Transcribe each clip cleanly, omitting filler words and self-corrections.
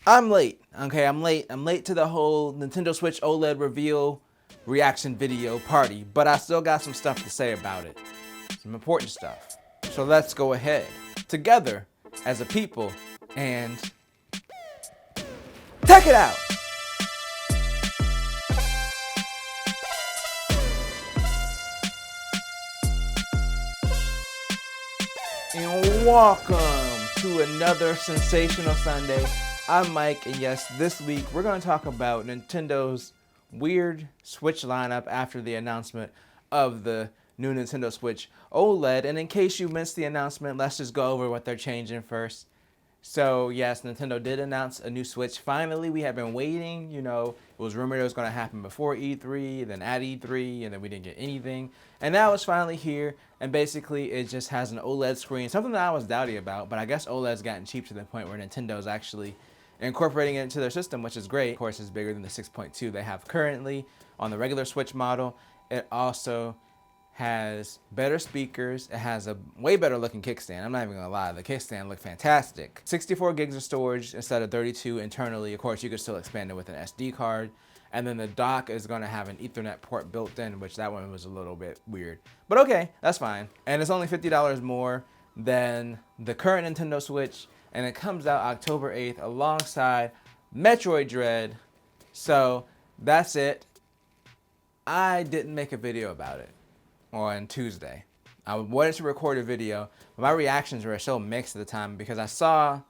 I'm late. Okay, I'm late. I'm late to the whole Nintendo Switch OLED reveal reaction video party, but I still got some stuff to say about it. Some important stuff. So let's go ahead together as a people and check it out. And welcome to another sensational Sunday. I'm Mike, and yes, this week we're going to talk about Nintendo's weird Switch lineup after the announcement of the new Nintendo Switch OLED. And in case you missed the announcement, let's just go over what they're changing first. So yes, Nintendo did announce a new Switch. Finally, we have been waiting. You know, it was rumored it was going to happen before E3, then at E3, and then we didn't get anything. And now it's finally here, and basically it just has an OLED screen, something that I was doubty about, but I guess OLED's gotten cheap to the point where Nintendo's actually incorporating it into their system, which is great. Of course, it's bigger than the 6.2 they have currently on the regular Switch model. It also has better speakers. It has a way better looking kickstand. I'm not even gonna lie, the kickstand looked fantastic. 64 gigs of storage instead of 32 internally. Of course, you could still expand it with an SD card. And then the dock is gonna have an Ethernet port built in, which that one was a little bit weird. But okay, that's fine. And it's only $50 more than the current Nintendo Switch. And it comes out October 8th alongside Metroid Dread. So that's it. I didn't make a video about it on Tuesday. I wanted to record a video, but my reactions were so mixed at the time because I saw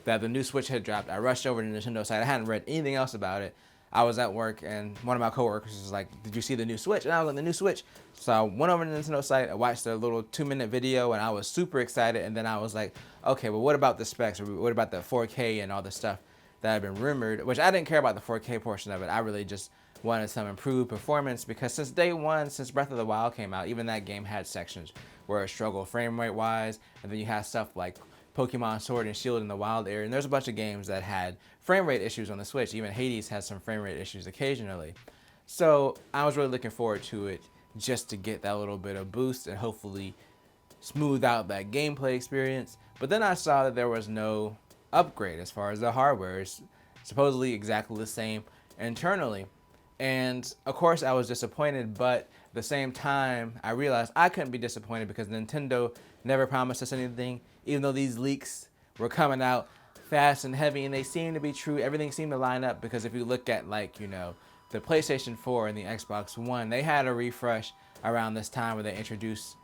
that the new Switch had dropped. I rushed over to the Nintendo site. I hadn't read anything else about it. I was at work and one of my coworkers was like, "Did you see the new Switch?" And I was like, "The new Switch." So I went over to the Nintendo site, I watched their little 2-minute video, and I was super excited. And then I was like, okay, well, what about the specs? Or what about the 4K and all the stuff that had been rumored? Which I didn't care about the 4K portion of it. I really just wanted some improved performance because since day one, since Breath of the Wild came out, even that game had sections where it struggled frame rate wise, and then you have stuff like Pokemon Sword and Shield in the wild area, and there's a bunch of games that had frame rate issues on the Switch. Even Hades has some frame rate issues occasionally. So I was really looking forward to it just to get that little bit of boost and hopefully smooth out that gameplay experience. But then I saw that there was no upgrade as far as the hardware. It's supposedly exactly the same internally. And of course I was disappointed, but at the same time I realized I couldn't be disappointed because Nintendo never promised us anything, even though these leaks were coming out fast and heavy and they seem to be true. Everything seemed to line up because if you look at, like, you know, the PlayStation 4 and the Xbox One, they had a refresh around this time where they introduced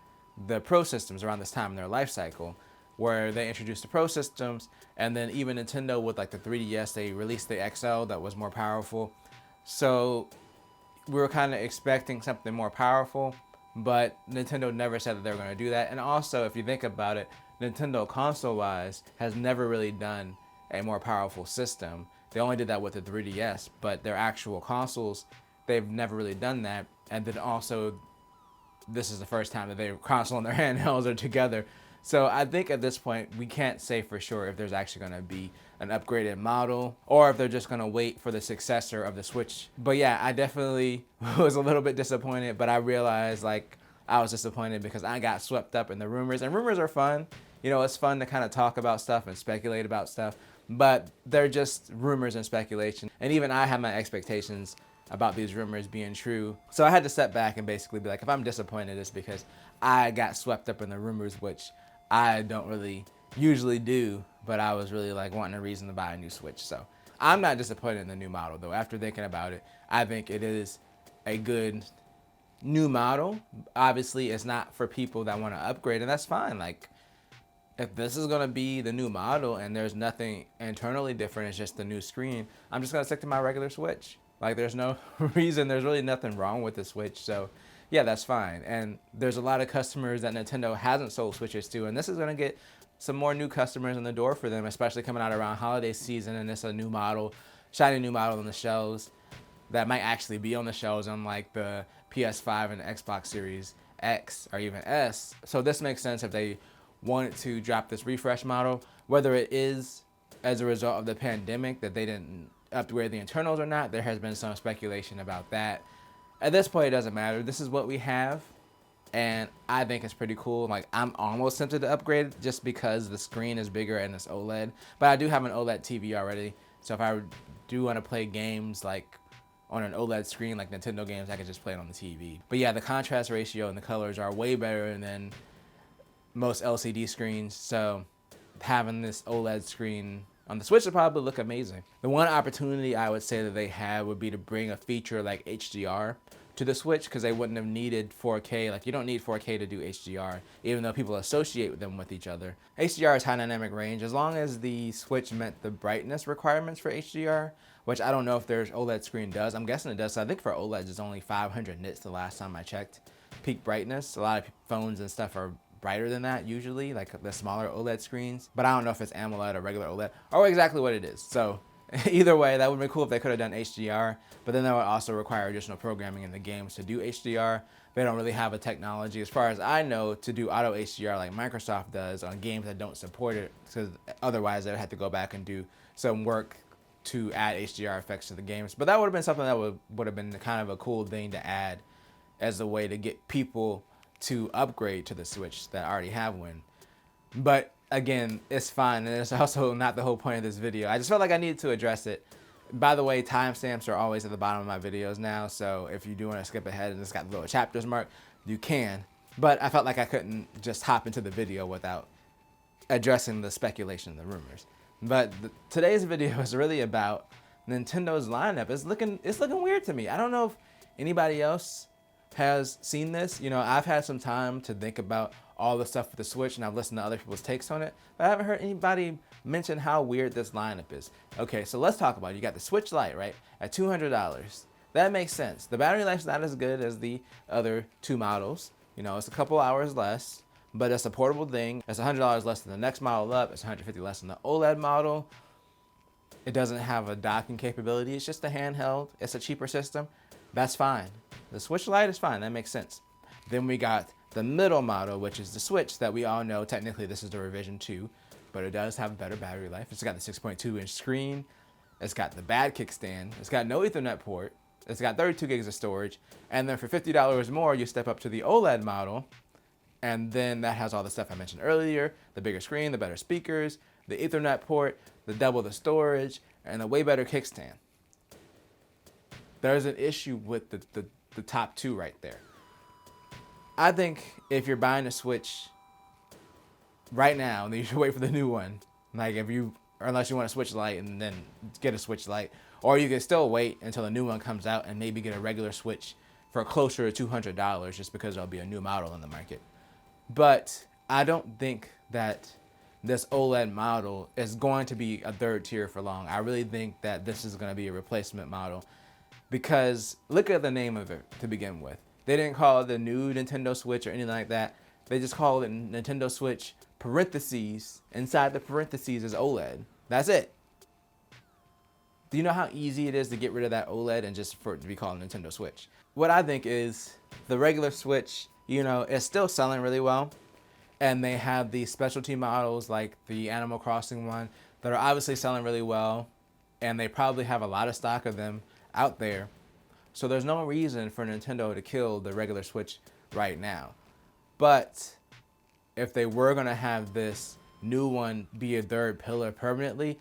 the Pro systems around this time in their life cycle, where they introduced the Pro systems, and then even Nintendo with like the 3DS, they released the XL that was more powerful. So we were kind of expecting something more powerful, but Nintendo never said that they were going to do that. And also, if you think about it, Nintendo console-wise has never really done a more powerful system. They only did that with the 3DS, but their actual consoles, they've never really done that. And then also, this is the first time that their console and their handhelds are together. So I think at this point, we can't say for sure if there's actually going to be an upgraded model or if they're just going to wait for the successor of the Switch. But yeah, I definitely was a little bit disappointed, but I realized like I was disappointed because I got swept up in the rumors. And rumors are fun. You know, it's fun to kind of talk about stuff and speculate about stuff, but they're just rumors and speculation. And even I have my expectations about these rumors being true. So I had to step back and basically be like, if I'm disappointed, it's because I got swept up in the rumors, which I don't really usually do, but I was really like wanting a reason to buy a new Switch. So I'm not disappointed in the new model though. After thinking about it, I think it is a good new model. Obviously, it's not for people that want to upgrade, and that's fine. Like, if this is gonna be the new model and there's nothing internally different, it's just the new screen, I'm just gonna stick to my regular Switch. Like, there's no reason, there's really nothing wrong with the Switch, so yeah, that's fine. And there's a lot of customers that Nintendo hasn't sold Switches to, and this is gonna get some more new customers in the door for them, especially coming out around holiday season, and it's a new model, shiny new model on the shelves that might actually be on the shelves on like the PS5 and the Xbox Series X or even S. So this makes sense if they wanted to drop this refresh model, whether it is as a result of the pandemic that they didn't upgrade the internals or not. There has been some speculation about that. At this point, it doesn't matter. This is what we have, and I think it's pretty cool. Like, I'm almost tempted to upgrade just because the screen is bigger and it's OLED, but I do have an OLED TV already So if I do want to play games like on an OLED screen like Nintendo games, I can just play it on the TV. But yeah, the contrast ratio and the colors are way better than most LCD screens. So having this OLED screen on the Switch would probably look amazing. The one opportunity I would say that they had would be to bring a feature like HDR to the Switch, because they wouldn't have needed 4K. Like, you don't need 4K to do HDR, even though people associate them with each other. HDR is high dynamic range. As long as the Switch met the brightness requirements for HDR, which I don't know if their OLED screen does. I'm guessing it does. So I think for OLEDs, it's only 500 nits the last time I checked. Peak brightness. A lot of phones and stuff are brighter than that usually, like the smaller OLED screens. But I don't know if it's AMOLED or regular OLED or exactly what it is. So either way, that would be cool if they could have done HDR, but then that would also require additional programming in the games to do HDR. They don't really have a technology, as far as I know, to do auto HDR like Microsoft does on games that don't support it, because otherwise they would have to go back and do some work to add HDR effects to the games. But that would have been something that would have been kind of a cool thing to add as a way to get people to upgrade to the Switch that already have one. But again, it's fine, and it's also not the whole point of this video. I just felt like I needed to address it. By the way, timestamps are always at the bottom of my videos now, so if you do want to skip ahead and it's got the little chapters marked, you can. But I felt like I couldn't just hop into the video without addressing the speculation and the rumors. But today's video is really about Nintendo's lineup. It's looking weird to me. I don't know if anybody else has seen this. You know, I've had some time to think about all the stuff with the Switch, and I've listened to other people's takes on it, but I haven't heard anybody mention how weird this lineup is. Okay, so let's talk about it. You got the Switch Lite, right, at $200. That makes sense. The battery life's not as good as the other two models. You know, it's a couple hours less, but it's a portable thing. It's $100 less than the next model up. It's $150 less than the OLED model. It doesn't have a docking capability. It's just a handheld. It's a cheaper system. That's fine. The Switch Lite is fine. That makes sense. Then we got the middle model, which is the Switch that we all know. Technically, this is the revision 2, but it does have better battery life. It's got the 6.2-inch screen. It's got the bad kickstand. It's got no Ethernet port. It's got 32 gigs of storage. And then for $50 more, you step up to the OLED model, and then that has all the stuff I mentioned earlier: the bigger screen, the better speakers, the Ethernet port, the double the storage, and a way better kickstand. There's an issue with the top two right there. I think if you're buying a Switch right now, then you should wait for the new one. Like, unless you want a Switch Lite and then get a Switch Lite, or you can still wait until the new one comes out and maybe get a regular Switch for closer to $200, just because there'll be a new model in the market. But I don't think that this OLED model is going to be a third tier for long. I really think that this is going to be a replacement model, because look at the name of it to begin with. They didn't call it the new Nintendo Switch or anything like that. They just called it Nintendo Switch parentheses. Inside the parentheses is OLED. That's it. Do you know how easy it is to get rid of that OLED and just for it to be called Nintendo Switch? What I think is the regular Switch, you know, is still selling really well. And they have these specialty models like the Animal Crossing one that are obviously selling really well. And they probably have a lot of stock of them out there. So there's no reason for Nintendo to kill the regular Switch right now. But if they were going to have this new one be a third pillar permanently,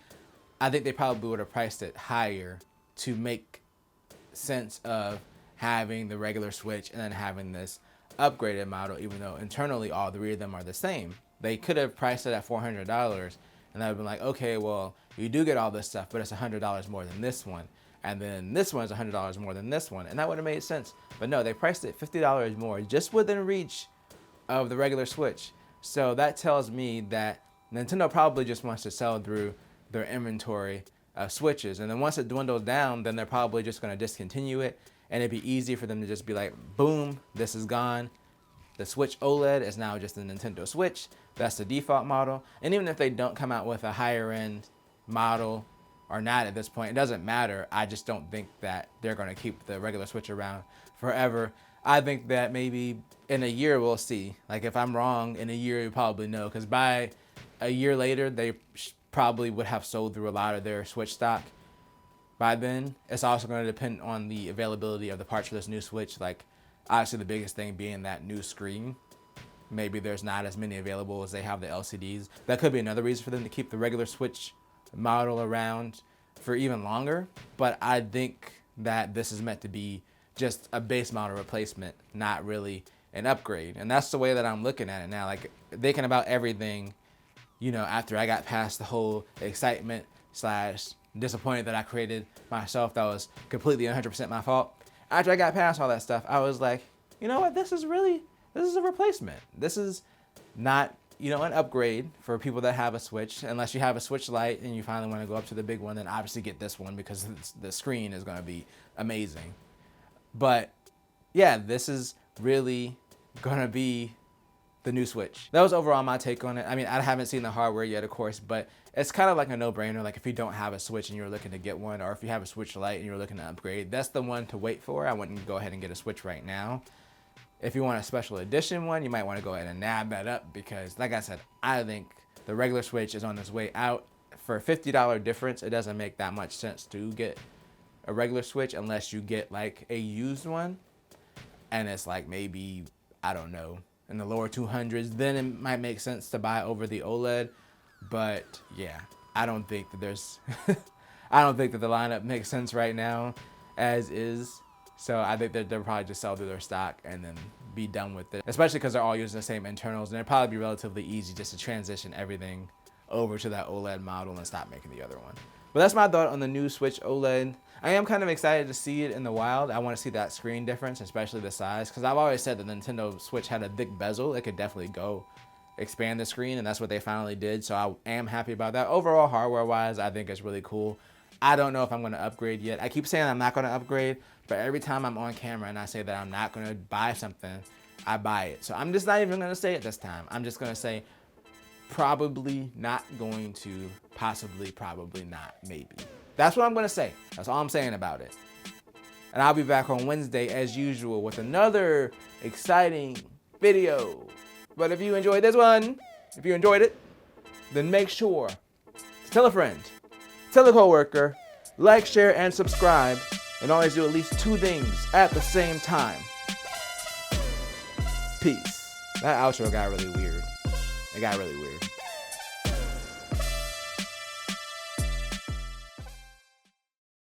I think they probably would have priced it higher to make sense of having the regular Switch and then having this upgraded model, even though internally all three of them are the same. They could have priced it at $400, and that would have been like, okay, well, you do get all this stuff, but it's $100 more than this one. And then this one's $100 more than this one. And that would have made sense. But no, they priced it $50 more, just within reach of the regular Switch. So that tells me that Nintendo probably just wants to sell through their inventory of Switches. And then once it dwindles down, then they're probably just going to discontinue it. And it'd be easy for them to just be like, boom, this is gone. The Switch OLED is now just a Nintendo Switch. That's the default model. And even if they don't come out with a higher end model or not at this point, it doesn't matter. I just don't think that they're going to keep the regular Switch around forever. I think that maybe in a year we'll see. Like, if I'm wrong, in a year you probably know, because by a year later they probably would have sold through a lot of their Switch stock. By then, it's also going to depend on the availability of the parts for this new Switch. Like, obviously the biggest thing being that new screen. Maybe there's not as many available as they have the LCDs. That could be another reason for them to keep the regular Switch model around for even longer, but I think that this is meant to be just a base model replacement, not really an upgrade. And that's the way that I'm looking at it now. Like, thinking about everything, after I got past the whole excitement / disappointed that I created myself, that was completely 100% my fault. After I got past all that stuff, I was like, you know what, this is a replacement. This is not, an upgrade for people that have a Switch. Unless you have a Switch Lite and you finally want to go up to the big one, then obviously get this one because the screen is going to be amazing. But yeah, this is really going to be the new Switch. That was overall my take on it. I mean, I haven't seen the hardware yet, of course, but it's kind of like a no-brainer. Like, if you don't have a Switch and you're looking to get one, or if you have a Switch Lite and you're looking to upgrade, that's the one to wait for. I wouldn't go ahead and get a Switch right now. If you want a special edition one, you might want to go ahead and nab that up because, like I said, I think the regular Switch is on its way out. For a $50 difference, it doesn't make that much sense to get a regular Switch unless you get like a used one, and it's like maybe, I don't know, in the lower 200s, then it might make sense to buy over the OLED. But yeah, I don't think that there's I don't think that the lineup makes sense right now as is. So I think that they'll probably just sell through their stock and then be done with it, especially because they're all using the same internals, and it'll probably be relatively easy just to transition everything over to that OLED model and stop making the other one. But that's my thought on the new Switch OLED. I am kind of excited to see it in the wild. I want to see that screen difference, especially the size, because I've always said that the Nintendo Switch had a thick bezel. It could definitely go expand the screen, and that's what they finally did. So I am happy about that. Overall, hardware-wise, I think it's really cool. I don't know if I'm going to upgrade yet. I keep saying I'm not going to upgrade, but every time I'm on camera and I say that I'm not going to buy something, I buy it. So I'm just not even going to say it this time. I'm just going to say probably not going to, possibly, probably not, maybe. That's what I'm going to say. That's all I'm saying about it. And I'll be back on Wednesday as usual with another exciting video. But if you enjoyed this one, if you enjoyed it, then make sure to tell a friend, tell a coworker, like, share, and subscribe, and always do at least 2 things at the same time. Peace. That outro got really weird. It got really weird.